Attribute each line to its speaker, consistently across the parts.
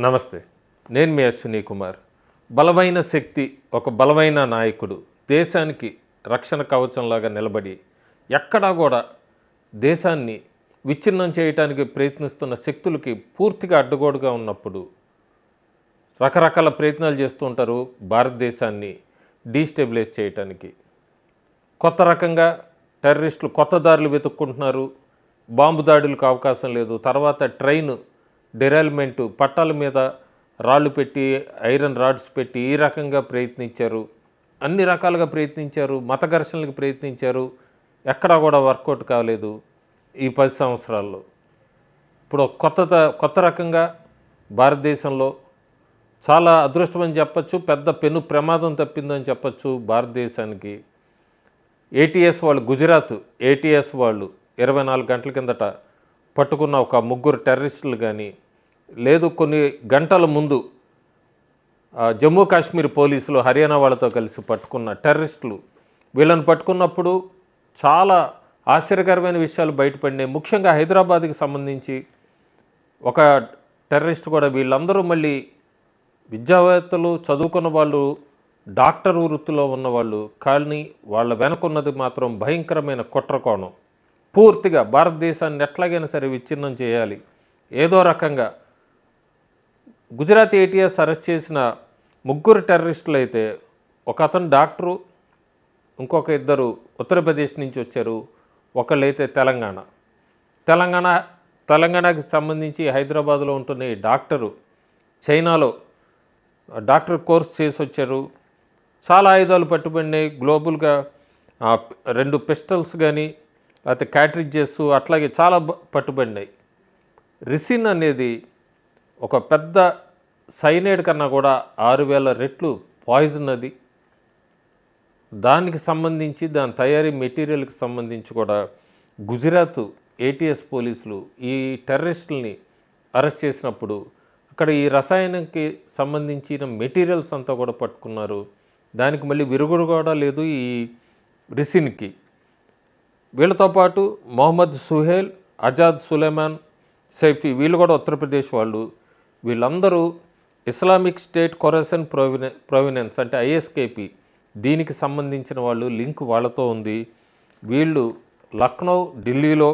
Speaker 1: నమస్తే. నేను మీ అశ్విని కుమార్. బలమైన శక్తి, ఒక బలమైన నాయకుడు దేశానికి రక్షణ కవచంలాగా నిలబడి ఎక్కడా కూడా దేశాన్ని విచ్ఛిన్నం చేయటానికి ప్రయత్నిస్తున్న శక్తులకి పూర్తిగా అడ్డుగోడుగా ఉన్నప్పుడు రకరకాల ప్రయత్నాలు చేస్తూ ఉంటారు భారతదేశాన్ని డీస్టెబిలైజ్ చేయటానికి. కొత్త రకంగా టెర్రరిస్టులు కొత్త దారులు వెతుక్కుంటున్నారు. బాంబు దాడులకు అవకాశం లేదు. తర్వాత ట్రైన్ డెరైల్మెంటు, పట్టాల మీద రాళ్ళు పెట్టి, ఐరన్ రాడ్స్ పెట్టి ఈ రకంగా ప్రయత్నించారు. అన్ని రకాలుగా ప్రయత్నించారు. మత ఘర్షణలకు ప్రయత్నించారు. ఎక్కడా కూడా వర్కౌట్ కాలేదు ఈ 10 సంవత్సరాల్లో. ఇప్పుడు కొత్త రకంగా భారతదేశంలో చాలా అదృష్టమని చెప్పచ్చు, పెద్ద పెను ప్రమాదం తప్పిందని చెప్పచ్చు భారతదేశానికి. ఏటీఎస్ వాళ్ళు, గుజరాత్ ఏటీఎస్ వాళ్ళు 24 గంటల కిందట పట్టుకున్న ఒక 3 టెర్రరిస్టులు కానీ, లేదు కొన్ని గంటల ముందు జమ్మూ కాశ్మీర్ పోలీసులు హర్యానా వాళ్ళతో కలిసి పట్టుకున్న టెర్రరిస్టులు, వీళ్ళని పట్టుకున్నప్పుడు చాలా ఆశ్చర్యకరమైన విషయాలు బయటపడినాయి. ముఖ్యంగా హైదరాబాద్కి సంబంధించి ఒక టెర్రరిస్ట్ కూడా, వీళ్ళందరూ మళ్ళీ విద్యావేత్తలు, చదువుకున్న వాళ్ళు, డాక్టర్ వృత్తిలో ఉన్నవాళ్ళు, కానీ వాళ్ళ వెనకున్నది మాత్రం భయంకరమైన కుట్రకోణం. పూర్తిగా భారతదేశాన్ని ఎట్లాగైనా సరే విచ్ఛిన్నం చేయాలి ఏదో రకంగా. గుజరాత్ ఏటీఎస్ అరెస్ట్ చేసిన 3 టెర్రరిస్టులు అయితే, ఒక అతను డాక్టరు, ఇంకొక 2 ఉత్తరప్రదేశ్ నుంచి వచ్చారు, ఒకళ్ళైతే తెలంగాణకి సంబంధించి హైదరాబాద్లో ఉంటున్న ఈ డాక్టరు చైనాలో డాక్టర్ కోర్స్ చేసి వచ్చారు. చాలా ఆయుధాలు పట్టుబడినాయి గ్లోబల్గా. 2 పిస్టల్స్ కానీ, లేకపోతే క్యాట్రిడ్జెస్, అట్లాగే చాలా పట్టుబడినాయి. రిసిన్ అనేది ఒక పెద్ద సైనైడ్ కన్నా కూడా 6000 రెట్లు పాయిజన్ అది. దానికి సంబంధించి, దాని తయారీ మెటీరియల్కి సంబంధించి కూడా గుజరాత్ ఏటీఎస్ పోలీసులు ఈ టెర్రరిస్టుల్ని అరెస్ట్ చేసినప్పుడు అక్కడ ఈ రసాయనంకి సంబంధించిన మెటీరియల్స్ అంతా కూడా పట్టుకున్నారు. దానికి మళ్ళీ విరుగుడు కూడా లేదు ఈ రిసిన్కి. వీళ్ళతో పాటు మొహమ్మద్ సుహేల్, ఆజాద్ సులేమాన్, సైఫీ, వీళ్ళు కూడా ఉత్తరప్రదేశ్ వాళ్ళు. వీళ్ళందరూ ఇస్లామిక్ స్టేట్ ఖొరాసన్ ప్రొవినెన్స్ అంటే ఐఎస్కేపీ, దీనికి సంబంధించిన వాళ్ళు. లింక్ వాళ్ళతో ఉంది. వీళ్ళు లక్నో, ఢిల్లీలో,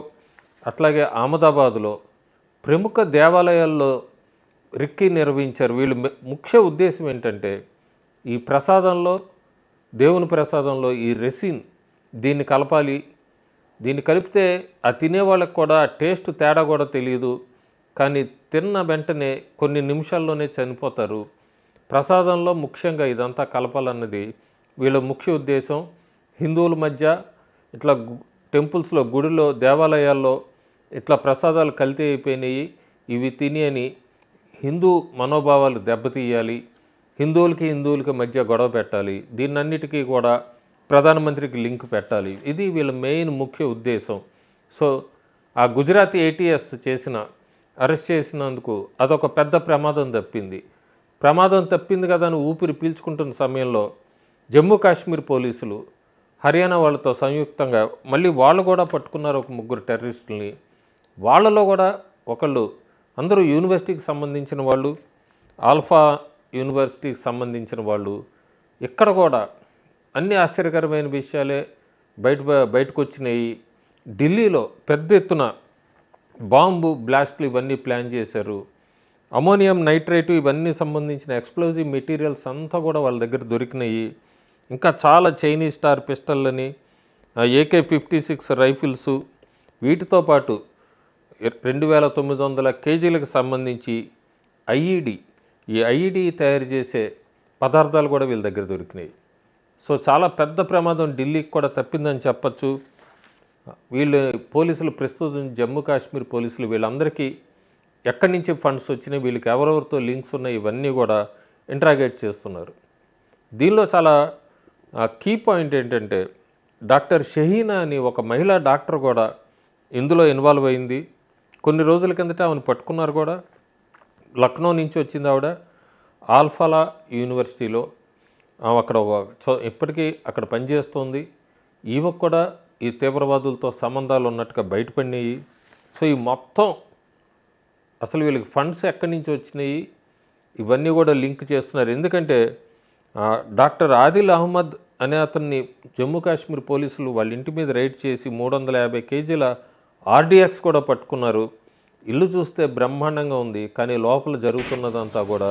Speaker 1: అట్లాగే అహ్మదాబాద్లో ప్రముఖ దేవాలయాల్లో రిక్కీ నిర్వహించారు. వీళ్ళు ముఖ్య ఉద్దేశం ఏంటంటే, ఈ ప్రసాదంలో, దేవుని ప్రసాదంలో ఈ రెసిన్ దీన్ని కలపాలి. దీన్ని కలిపితే ఆ తినేవాళ్ళకి కూడా టేస్ట్ తేడా కూడా తెలియదు, కానీ తిన్న వెంటనే కొన్ని నిమిషాల్లోనే చనిపోతారు. ప్రసాదంలో ముఖ్యంగా ఇదంతా కలపాలన్నది వీళ్ళ ముఖ్య ఉద్దేశం. హిందువుల మధ్య ఇట్లా టెంపుల్స్లో, గుడిలో, దేవాలయాల్లో ఇట్లా ప్రసాదాలు కల్తీ అయిపోయినాయి, ఇవి తిని అని హిందూ మనోభావాలు దెబ్బతీయాలి, హిందువులకి మధ్య గొడవ పెట్టాలి, దీన్నన్నిటికీ కూడా ప్రధానమంత్రికి లింక్ పెట్టాలి. ఇది వీళ్ళ మెయిన్ ముఖ్య ఉద్దేశం. సో ఆ గుజరాత్ ఏటీఎస్ అరెస్ట్ చేసినందుకు అదొక పెద్ద ప్రమాదం తప్పింది కదా అని ఊపిరి పీల్చుకుంటున్న సమయంలో జమ్మూ కాశ్మీర్ పోలీసులు హర్యానా వాళ్ళతో సంయుక్తంగా మళ్ళీ వాళ్ళు కూడా పట్టుకున్నారు ఒక 3 టెర్రరిస్టుల్ని. వాళ్ళలో కూడా ఒకళ్ళు, అందరూ యూనివర్సిటీకి సంబంధించిన వాళ్ళు, ఆల్ఫా యూనివర్సిటీకి సంబంధించిన వాళ్ళు. ఇక్కడ కూడా అన్ని ఆశ్చర్యకరమైన విషయాలే బయటకు వచ్చినాయి. ఢిల్లీలో పెద్ద ఎత్తున బాంబు బ్లాస్ట్లు ఇవన్నీ ప్లాన్ చేశారు. అమోనియం నైట్రేటు ఇవన్నీ సంబంధించిన ఎక్స్ప్లోజివ్ మెటీరియల్స్ అంతా కూడా వాళ్ళ దగ్గర దొరికినాయి. ఇంకా చాలా చైనీస్ స్టార్ పిస్టళ్ళని, AK-56 రైఫిల్స్, వీటితో పాటు 2900 కేజీలకు సంబంధించి ఈ ఐఈడి తయారు చేసే పదార్థాలు కూడా వీళ్ళ దగ్గర దొరికినాయి. సో చాలా పెద్ద ప్రమాదం ఢిల్లీకి కూడా తప్పిందని చెప్పచ్చు. వీళ్ళు పోలీసులు ప్రస్తుతం జమ్మూ కాశ్మీర్ పోలీసులు వీళ్ళందరికీ ఎక్కడి నుంచి ఫండ్స్ వచ్చినాయి, వీళ్ళకి ఎవరెవరితో లింక్స్ ఉన్నాయి, ఇవన్నీ కూడా ఇంట్రాగేట్ చేస్తున్నారు. దీనిలో చాలా కీ పాయింట్ ఏంటంటే, డాక్టర్ షహీనా అని ఒక మహిళా డాక్టర్ కూడా ఇందులో ఇన్వాల్వ్ అయింది. కొన్ని రోజుల కిందట ఆమెను పట్టుకున్నారు కూడా. లక్నో నుంచి వచ్చింది ఆవిడ. ఆల్ఫాలా యూనివర్సిటీలో అక్కడ ఇప్పటికీ అక్కడ పనిచేస్తుంది. ఈమెకు కూడా ఈ తీవ్రవాదులతో సంబంధాలు ఉన్నట్టుగా బయటపడినాయి. సో ఈ మొత్తం అసలు వీళ్ళకి ఫండ్స్ ఎక్కడి నుంచి వచ్చినాయి, ఇవన్నీ కూడా లింక్ చేస్తున్నారు. ఎందుకంటే డాక్టర్ ఆదిల్ అహ్మద్ అనే అతన్ని జమ్మూ కాశ్మీర్ పోలీసులు వాళ్ళ ఇంటి మీద రైడ్ చేసి 350 కేజీల ఆర్డీఎక్స్ కూడా పట్టుకున్నారు. ఇల్లు చూస్తే బ్రహ్మాండంగా ఉంది, కానీ లోపల జరుగుతున్నదంతా కూడా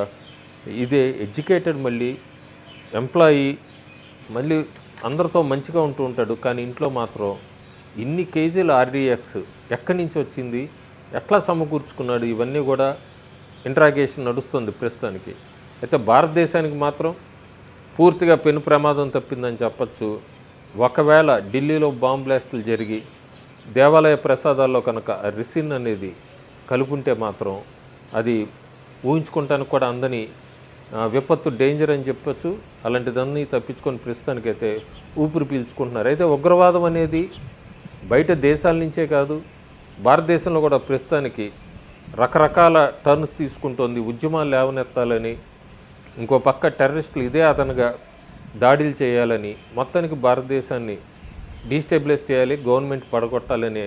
Speaker 1: ఇదే ఎడ్యుకేటెడ్, మళ్ళీ ఎంప్లాయీ, మళ్ళీ అందరితో మంచిగా ఉంటూ ఉంటాడు, కానీ ఇంట్లో మాత్రం ఇన్ని కేజీల ఆర్డీఎక్స్ ఎక్కడి నుంచి వచ్చింది, ఎట్లా సమకూర్చుకున్నాడు, ఇవన్నీ కూడా ఇంట్రాగేషన్ నడుస్తుంది ప్రస్తుతానికి. అయితే భారతదేశానికి మాత్రం పూర్తిగా పెను ప్రమాదం తప్పిందని చెప్పచ్చు. ఒకవేళ ఢిల్లీలో బాంబ్ బ్లాస్టులు జరిగి దేవాలయ ప్రసాదాల్లో కనుక రిసిన్ అనేది కలుపుంటే మాత్రం అది ఊహించుకుంటానికి కూడా అందని విపత్తు, డేంజర్ అని చెప్పచ్చు. అలాంటిదన్నీ తప్పించుకొని ప్రస్తుతానికైతే ఊపిరి పీల్చుకుంటున్నారు. అయితే ఉగ్రవాదం అనేది బయట దేశాల నుంచే కాదు, భారతదేశంలో కూడా ప్రస్తుతానికి రకరకాల టర్న్స్ తీసుకుంటోంది. ఉద్యమాలు లేవనెత్తాలని, ఇంకో పక్క టెర్రరిస్టులు ఇదే అదనగా దాడులు చేయాలని, మొత్తానికి భారతదేశాన్ని డీస్టెబిలైజ్ చేయాలి, గవర్నమెంట్ పడగొట్టాలనే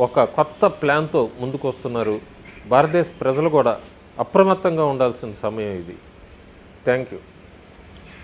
Speaker 1: ఒక కొత్త ప్లాన్తో ముందుకు వస్తున్నారు. భారతదేశ ప్రజలు కూడా అప్రమత్తంగా ఉండాల్సిన సమయం ఇది. Thank you.